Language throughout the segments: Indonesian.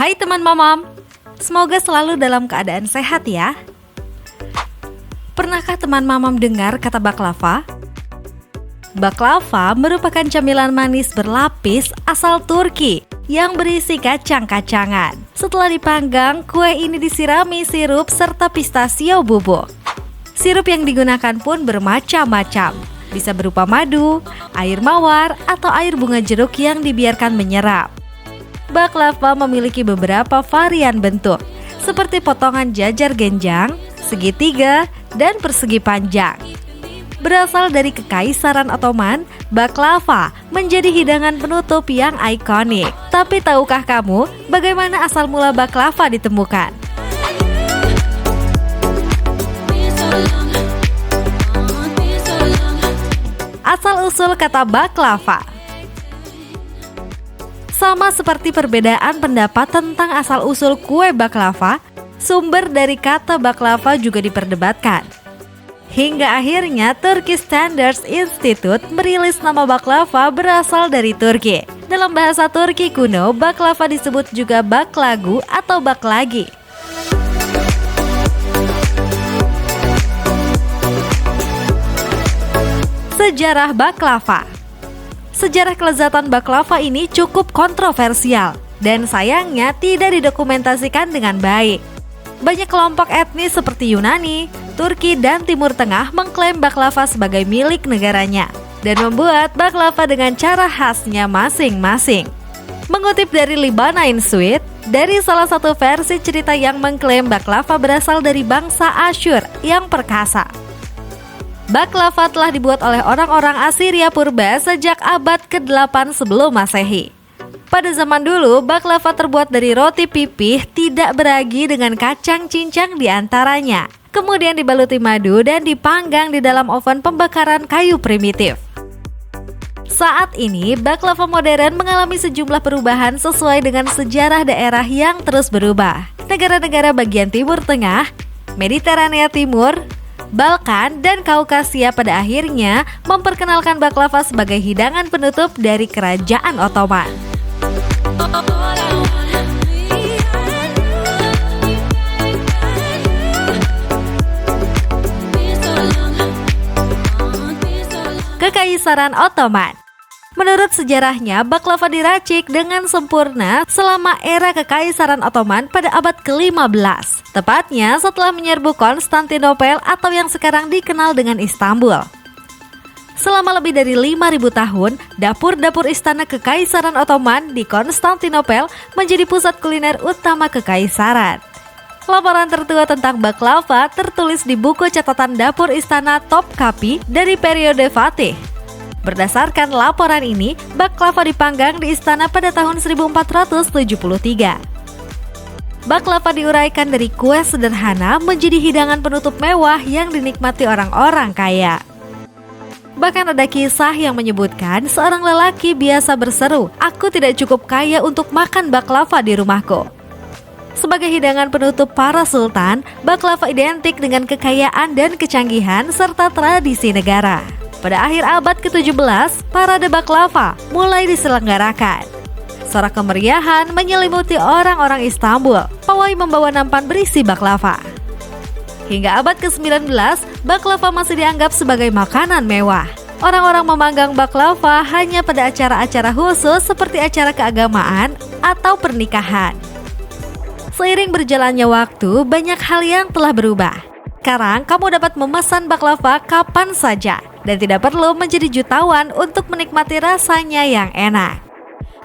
Hai teman mamam, semoga selalu dalam keadaan sehat ya. Pernahkah teman mamam dengar kata baklava? Baklava merupakan camilan manis berlapis asal Turki yang berisi kacang-kacangan. Setelah dipanggang, kue ini disirami sirup serta pistasio bubuk. Sirup yang digunakan pun bermacam-macam, bisa berupa madu, air mawar, atau air bunga jeruk yang dibiarkan menyerap. Baklava memiliki beberapa varian bentuk, seperti potongan jajar genjang, segitiga, dan persegi panjang. Berasal dari Kekaisaran Ottoman, baklava menjadi hidangan penutup yang ikonik. Tapi tahukah kamu bagaimana asal mula baklava ditemukan? Asal-usul kata baklava. Sama seperti perbedaan pendapat tentang asal-usul kue baklava, sumber dari kata baklava juga diperdebatkan. Hingga akhirnya Turkish Standards Institute merilis nama baklava berasal dari Turki. Dalam bahasa Turki kuno, baklava disebut juga baklagu atau baklagi. Sejarah baklava. Sejarah kelezatan baklava ini cukup kontroversial dan sayangnya tidak didokumentasikan dengan baik. Banyak kelompok etnis seperti Yunani, Turki, dan Timur Tengah mengklaim baklava sebagai milik negaranya dan membuat baklava dengan cara khasnya masing-masing. Mengutip dari Lebanese Sweet, dari salah satu versi cerita yang mengklaim baklava berasal dari bangsa Asyur yang perkasa. Baklava telah dibuat oleh orang-orang Assyria purba sejak abad ke-8 sebelum Masehi. Pada zaman dulu, baklava terbuat dari roti pipih tidak beragi dengan kacang cincang di antaranya. Kemudian dibaluti madu dan dipanggang di dalam oven pembakaran kayu primitif. Saat ini, baklava modern mengalami sejumlah perubahan sesuai dengan sejarah daerah yang terus berubah. Negara-negara bagian Timur Tengah, Mediterania Timur, Balkan, dan Kaukasia pada akhirnya memperkenalkan baklava sebagai hidangan penutup dari Kerajaan Ottoman. Kekaisaran Ottoman. Menurut sejarahnya, baklava diracik dengan sempurna selama era Kekaisaran Ottoman pada abad ke-15. Tepatnya setelah menyerbu Konstantinopel atau yang sekarang dikenal dengan Istanbul. Selama lebih dari 5.000 tahun, dapur-dapur istana Kekaisaran Ottoman di Konstantinopel menjadi pusat kuliner utama Kekaisaran. Laporan tertua tentang baklava tertulis di buku catatan dapur istana Topkapi dari periode Fatih. Berdasarkan laporan ini, baklava dipanggang di istana pada tahun 1473. Baklava diuraikan dari kue sederhana menjadi hidangan penutup mewah yang dinikmati orang-orang kaya. Bahkan ada kisah yang menyebutkan seorang lelaki biasa berseru, "Aku tidak cukup kaya untuk makan baklava di rumahku." Sebagai hidangan penutup para sultan, baklava identik dengan kekayaan dan kecanggihan serta tradisi negara. Pada akhir abad ke-17, parade baklava mulai diselenggarakan. Sorak kemeriahan menyelimuti orang-orang Istanbul. Pawai membawa nampan berisi baklava. Hingga abad ke-19, baklava masih dianggap sebagai makanan mewah. Orang-orang memanggang baklava hanya pada acara-acara khusus seperti acara keagamaan atau pernikahan. Seiring berjalannya waktu, banyak hal yang telah berubah. Sekarang kamu dapat memesan baklava kapan saja dan tidak perlu menjadi jutawan untuk menikmati rasanya yang enak.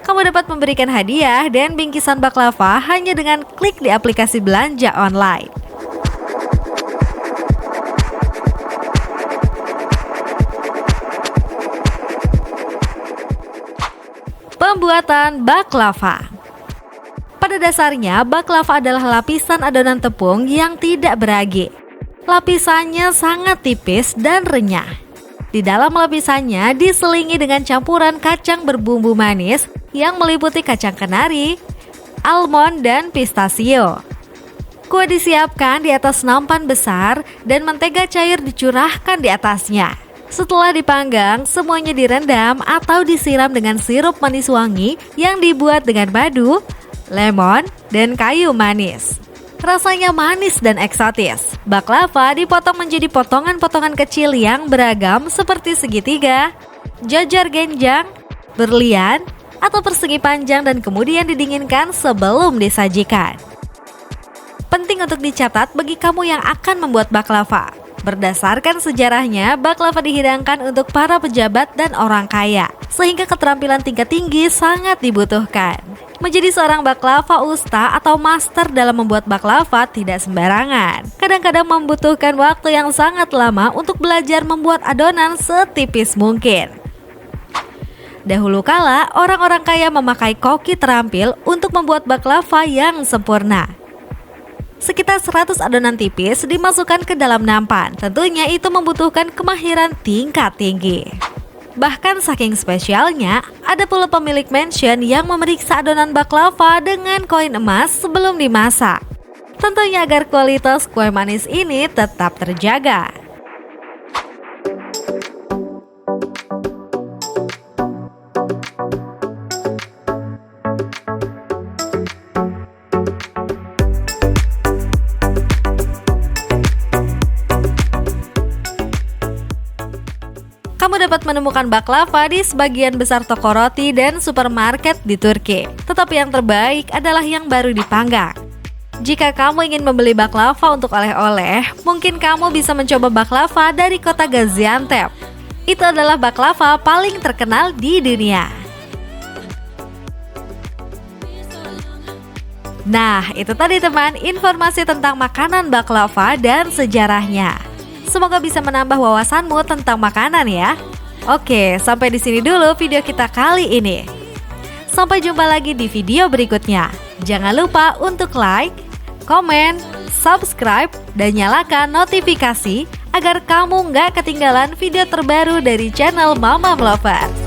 Kamu dapat memberikan hadiah dan bingkisan baklava hanya dengan klik di aplikasi belanja online. Pembuatan baklava. Pada dasarnya, baklava adalah lapisan adonan tepung yang tidak beragi. Lapisannya sangat tipis dan renyah. Di dalam lapisannya diselingi dengan campuran kacang berbumbu manis yang meliputi kacang kenari, almond, dan pistasio. Kue disiapkan di atas nampan besar dan mentega cair dicurahkan di atasnya. Setelah dipanggang, semuanya direndam atau disiram dengan sirup manis wangi yang dibuat dengan madu, lemon, dan kayu manis. Rasanya manis dan eksotis. Baklava dipotong menjadi potongan-potongan kecil yang beragam seperti segitiga, jajar genjang, berlian, atau persegi panjang dan kemudian didinginkan sebelum disajikan. Penting untuk dicatat bagi kamu yang akan membuat baklava. Berdasarkan sejarahnya, baklava dihidangkan untuk para pejabat dan orang kaya, sehingga keterampilan tingkat tinggi sangat dibutuhkan. Menjadi seorang baklava usta atau master dalam membuat baklava tidak sembarangan. Kadang-kadang membutuhkan waktu yang sangat lama untuk belajar membuat adonan setipis mungkin. Dahulu kala, orang-orang kaya memakai koki terampil untuk membuat baklava yang sempurna. Sekitar 100 adonan tipis dimasukkan ke dalam nampan. Tentunya itu membutuhkan kemahiran tingkat tinggi. Bahkan saking spesialnya, ada pula pemilik mansion yang memeriksa adonan baklava dengan koin emas sebelum dimasak. Tentunya agar kualitas kue manis ini tetap terjaga. Kamu dapat menemukan baklava di sebagian besar toko roti dan supermarket di Turki. Tetapi yang terbaik adalah yang baru dipanggang. Jika kamu ingin membeli baklava untuk oleh-oleh, mungkin kamu bisa mencoba baklava dari kota Gaziantep. Itu adalah baklava paling terkenal di dunia. Nah, itu tadi teman, informasi tentang makanan baklava dan sejarahnya. Semoga bisa menambah wawasanmu tentang makanan ya. Oke, sampai di sini dulu video kita kali ini. Sampai jumpa lagi di video berikutnya. Jangan lupa untuk like, komen, subscribe, dan nyalakan notifikasi agar kamu nggak ketinggalan video terbaru dari channel Mamam Lovers.